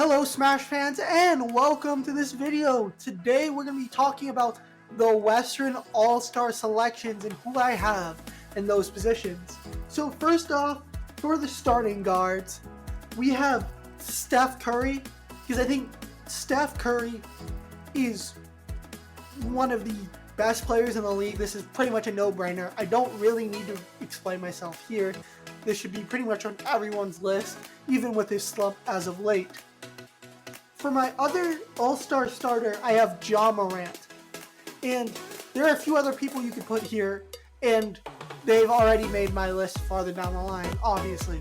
Hello Smash fans and welcome to this video. Today we're going to be talking about the Western All-Star selections and who I have in those positions. So first off, for the starting guards, we have Steph Curry, because I think Steph Curry is one of the best players in the league. This is pretty much a no-brainer. I don't really need to explain myself here. This should be pretty much on everyone's list, even with his slump as of late. For my other All-Star starter, I have Ja Morant. And there are a few other people you could put here, and they've already made my list farther down the line, obviously.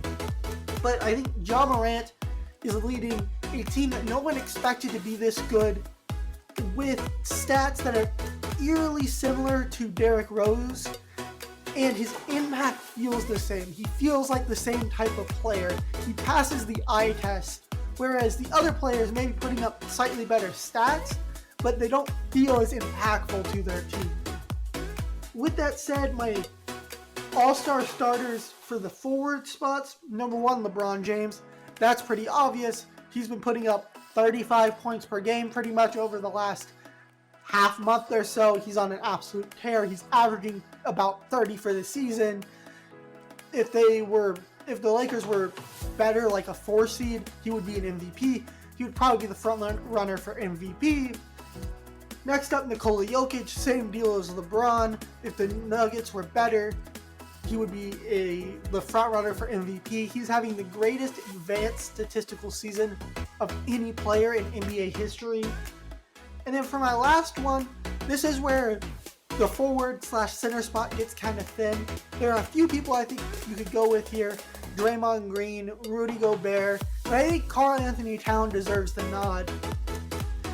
But I think Ja Morant is leading a team that no one expected to be this good, with stats that are eerily similar to Derrick Rose, and his impact feels the same. He feels like the same type of player. He passes the eye test. Whereas the other players may be putting up slightly better stats, but they don't feel as impactful to their team. With that said, my all-star starters for the forward spots, number one, LeBron James. That's pretty obvious. He's been putting up 35 points per game pretty much over the last half month or so. He's on an absolute tear. He's averaging about 30 for the season. If the Lakers were better, like a 4 seed, he would be an MVP. He would probably be the front runner for MVP. Next up, Nikola Jokic, same deal as LeBron. If the Nuggets were better, he would be the front runner for MVP. He's having the greatest advanced statistical season of any player in NBA history. And then for my last one, this is where the forward/center spot gets kind of thin. There are a few people I think you could go with here. Draymond Green, Rudy Gobert, but I think Karl-Anthony Towns deserves the nod.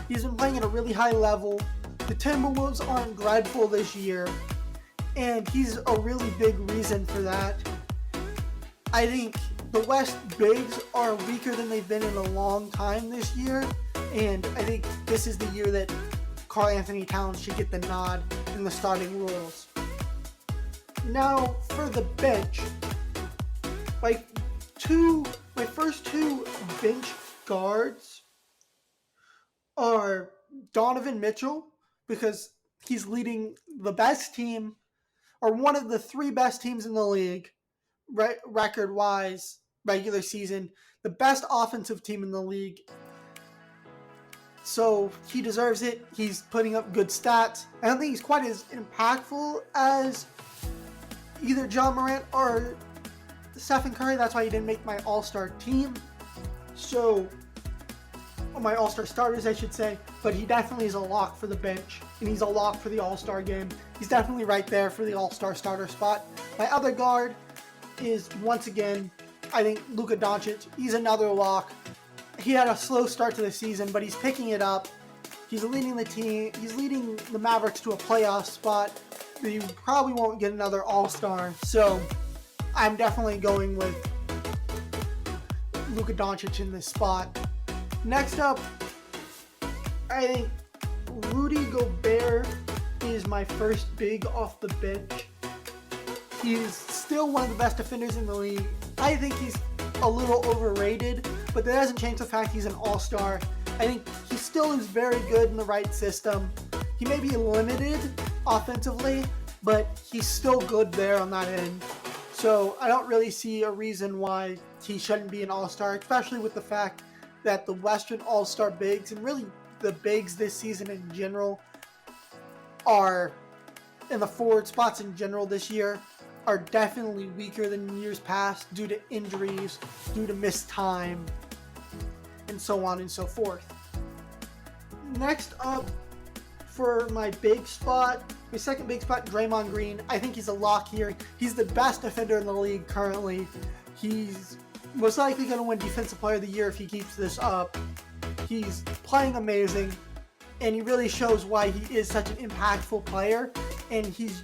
He's been playing at a really high level. The Timberwolves aren't dreadful this year, and he's a really big reason for that. I think the West bigs are weaker than they've been in a long time this year, and I think this is the year that Karl-Anthony Towns should get the nod in the starting roles. Now for the bench, my first two bench guards are Donovan Mitchell, because he's leading the best team, or one of the 3 best teams in the league, record-wise, regular season, the best offensive team in the league. So he deserves it. He's putting up good stats. I don't think he's quite as impactful as either Ja Morant or Stephen Curry. That's why he didn't make my all-star team. So, my all-star starters, I should say. But he definitely is a lock for the bench, and he's a lock for the all-star game. He's definitely right there for the all-star starter spot. My other guard is, once again, I think Luka Doncic. He's another lock. He had a slow start to the season, but he's picking it up. He's leading the team. He's leading the Mavericks to a playoff spot. You probably won't get another all-star, so I'm definitely going with Luka Doncic in this spot. Next up, I think Rudy Gobert is my first big off the bench. He's still one of the best defenders in the league. I think he's a little overrated, but that doesn't change the fact he's an all-star. I think he still is very good in the right system. He may be limited offensively, but he's still good there on that end. So I don't really see a reason why he shouldn't be an all-star, especially with the fact that the Western all-star bigs, and really the bigs this season in general, are in the forward spots in general this year, are definitely weaker than years past due to injuries, due to missed time, and so on and so forth. Next up, for my big spot, my second big spot, Draymond Green. I think he's a lock here. He's the best defender in the league currently. He's most likely going to win Defensive Player of the Year if he keeps this up. He's playing amazing, and he really shows why he is such an impactful player, and he's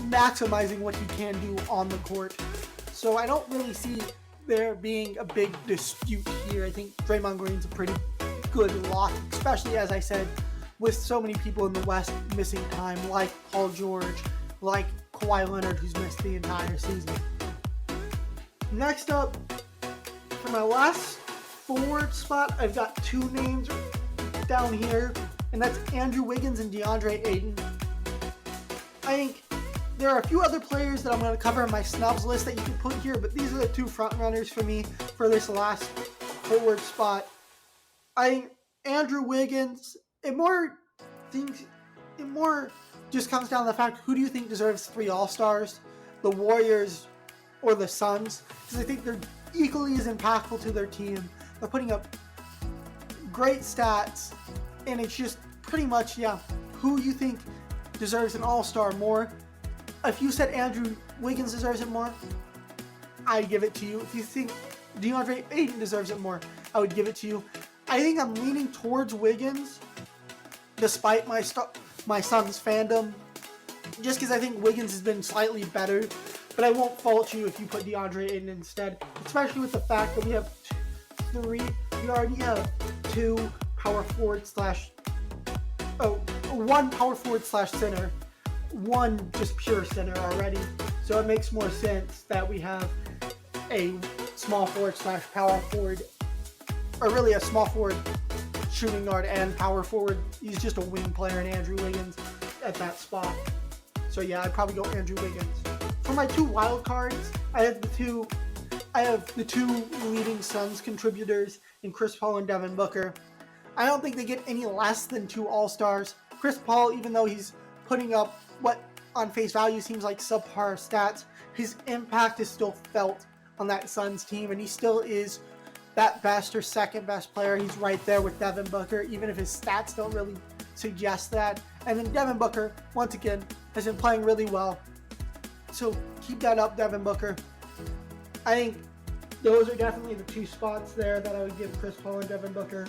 maximizing what he can do on the court. So I don't really see there being a big dispute here. I think Draymond Green's a pretty good lock, especially, as I said, with so many people in the West missing time, like Paul George, like Kawhi Leonard, who's missed the entire season. Next up, for my last forward spot, I've got two names down here, and that's Andrew Wiggins and DeAndre Ayton. I think there are a few other players that I'm going to cover in my snubs list that you can put here, but these are the two front runners for me for this last forward spot. I think Andrew Wiggins, it more just comes down to the fact, who do you think deserves 3 All-Stars? The Warriors or the Suns? Because I think they're equally as impactful to their team. They're putting up great stats, and it's just pretty much, who you think deserves an All-Star more. If you said Andrew Wiggins deserves it more, I'd give it to you. If you think DeAndre Ayton deserves it more, I would give it to you. I think I'm leaning towards Wiggins, despite my son's fandom, just because I think Wiggins has been slightly better. But I won't fault you if you put DeAndre Ayton instead, especially with the fact that we already have one power forward slash center, one just pure center already. So it makes more sense that we have a small forward slash power forward, or really a small forward, shooting guard, and power forward. He's just a wing player in Andrew Wiggins at that spot. So yeah, I'd probably go Andrew Wiggins. For my 2 wild cards, I have the two leading Suns contributors in Chris Paul and Devin Booker. I don't think they get any less than 2 All-Stars. Chris Paul, even though he's putting up what on face value seems like subpar stats, his impact is still felt on that Suns team, and he still is that best or second best player. He's right there with Devin Booker, even if his stats don't really suggest that. And then Devin Booker, once again, has been playing really well. So keep that up, Devin Booker. I think those are definitely the 2 spots there that I would give Chris Paul and Devin Booker.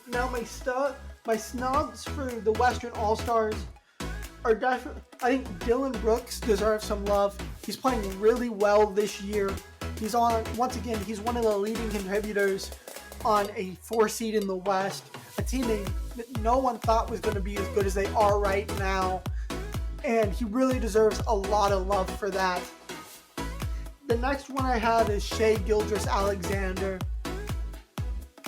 Now my snubs for the Western All-Stars are definitely, I think Dillon Brooks deserves some love. He's playing really well this year. He's one of the leading contributors on a 4 seed in the West, a team that no one thought was going to be as good as they are right now. And he really deserves a lot of love for that. The next one I have is Shai Gilgeous-Alexander.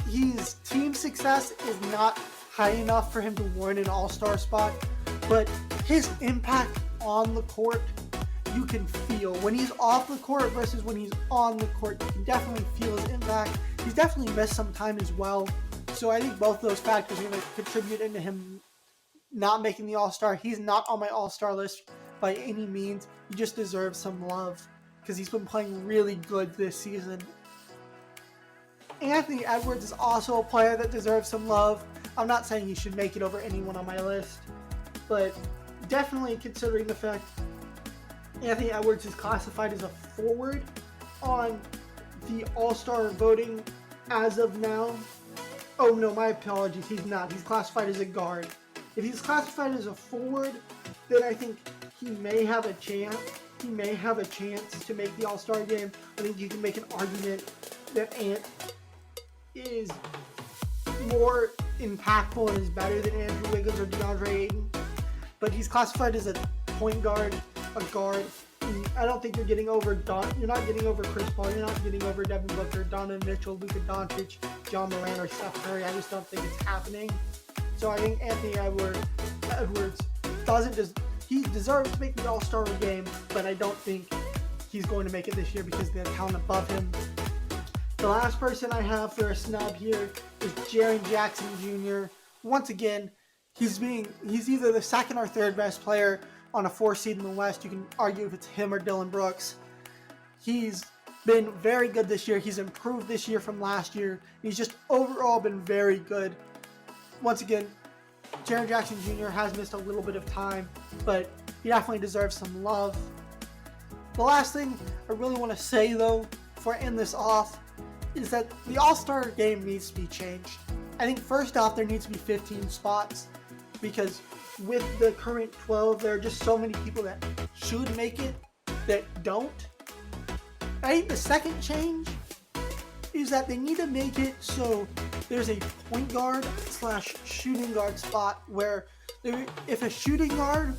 His team success is not high enough for him to warrant an All-Star spot, but his impact on the court, you can feel. When he's off the court versus when he's on the court, you can definitely feel his impact. He's definitely missed some time as well, so I think both those factors are going to contribute into him not making the All-Star. He's not on my All-Star list by any means. He just deserves some love because he's been playing really good this season. Anthony Edwards is also a player that deserves some love. I'm not saying he should make it over anyone on my list, but definitely considering the fact Anthony Edwards is classified as a forward on the All-Star voting as of now. Oh no, my apologies, he's not. He's classified as a guard. If he's classified as a forward, then I think he may have a chance. He may have a chance to make the All-Star game. I think you can make an argument that Ant is more impactful and is better than Andrew Wiggins or DeAndre Ayton. But he's classified as a point guard, a guard. I don't think you're getting over You're not getting over Chris Paul. You're not getting over Devin Booker, Donovan Mitchell, Luka Doncic, John Morant, or Steph Curry. I just don't think it's happening. So I think Anthony Edwards he deserves to make the All-Star game, but I don't think he's going to make it this year because of the talent above him. The last person I have for a snub here is Jaren Jackson Jr. Once again, he's either the second or third best player on a 4 seed in the West. You can argue if it's him or Dillon Brooks. He's been very good this year. He's improved this year from last year. He's just overall been very good. Once again, Jaren Jackson Jr. has missed a little bit of time, but he definitely deserves some love. The last thing I really want to say, though, before I end this off, is that the All-Star game needs to be changed. I think first off, there needs to be 15 spots, because with the current 12, there are just so many people that should make it that don't. I think the second change is that they need to make it so there's a point guard / shooting guard spot where if a shooting guard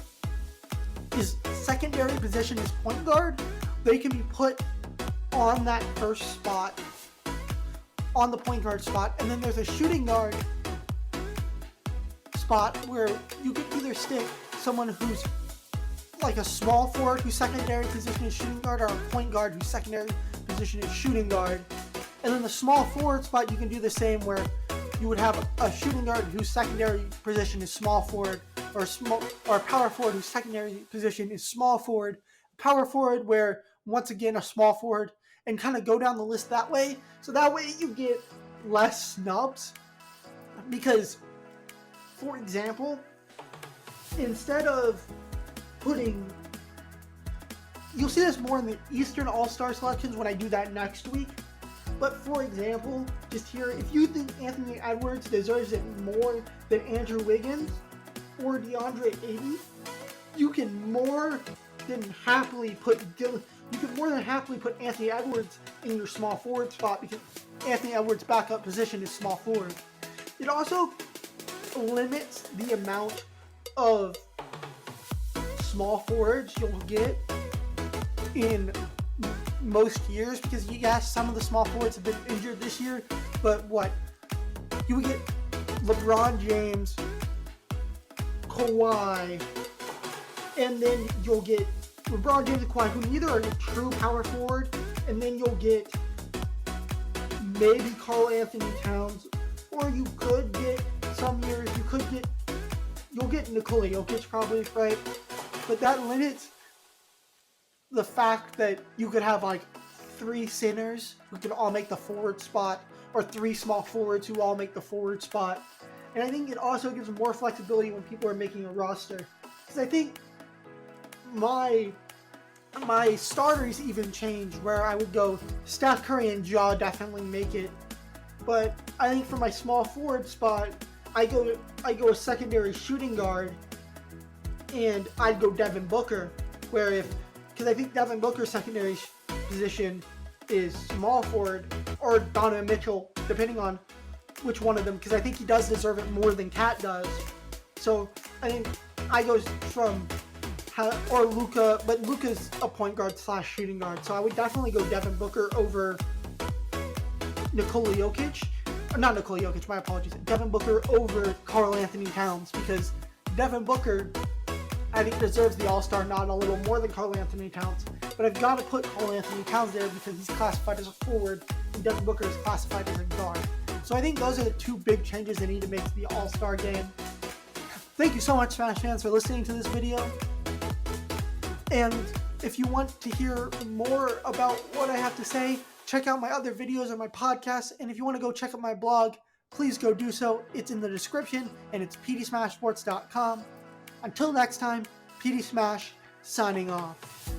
his secondary position is point guard, they can be put on that first spot on the point guard spot, and then there's a shooting guard spot where you can either stick someone who's like a small forward whose secondary position is shooting guard, or a point guard whose secondary position is shooting guard. And then the small forward spot, you can do the same, where you would have a shooting guard whose secondary position is small forward, or a power forward whose secondary position is small forward, power forward where once again a small forward, and kind of go down the list that way. So that way you get less snubs, because, for example, instead of putting, you'll see this more in the Eastern All-Star selections when I do that next week. But for example, just here, if you think Anthony Edwards deserves it more than Andrew Wiggins or DeAndre Ayton, you can more than happily put Anthony Edwards in your small forward spot, because Anthony Edwards' backup position is small forward. It also limits the amount of small forwards you'll get in most years, because yes, some of the small forwards have been injured this year, but you would get LeBron James, Kawhi, and then you'll get LeBron James and Kawhi, who neither are a true power forward, and then you'll get maybe Karl Anthony Towns, or you could get, some years you'll get Nikola Jokic probably, right? But that limits the fact that you could have like 3 centers who could all make the forward spot, or 3 small forwards who all make the forward spot. And I think it also gives more flexibility when people are making a roster, because I think my starters even changed, where I would go Steph Curry and Ja definitely make it, but I think for my small forward spot, I go a secondary shooting guard, and I'd go Devin Booker, because I think Devin Booker's secondary position is small forward, or Donovan Mitchell, depending on which one of them, because I think he does deserve it more than Cat does. So I think I go from, or Luka, but Luka's a point guard / shooting guard, so I would definitely go Devin Booker over Nikola Jokic. Not Nikola Jokic, my apologies. Devin Booker over Karl Anthony Towns, because Devin Booker, I think, deserves the All-Star nod a little more than Karl Anthony Towns. But I've got to put Karl Anthony Towns there because he's classified as a forward, and Devin Booker is classified as a guard. So I think those are the 2 big changes they need to make to the All-Star game. Thank you so much, Smash fans, for listening to this video. And if you want to hear more about what I have to say, check out my other videos on my podcast. And if you want to go check out my blog, please go do so. It's in the description, and it's pdsmashsports.com. Until next time, PD Smash signing off.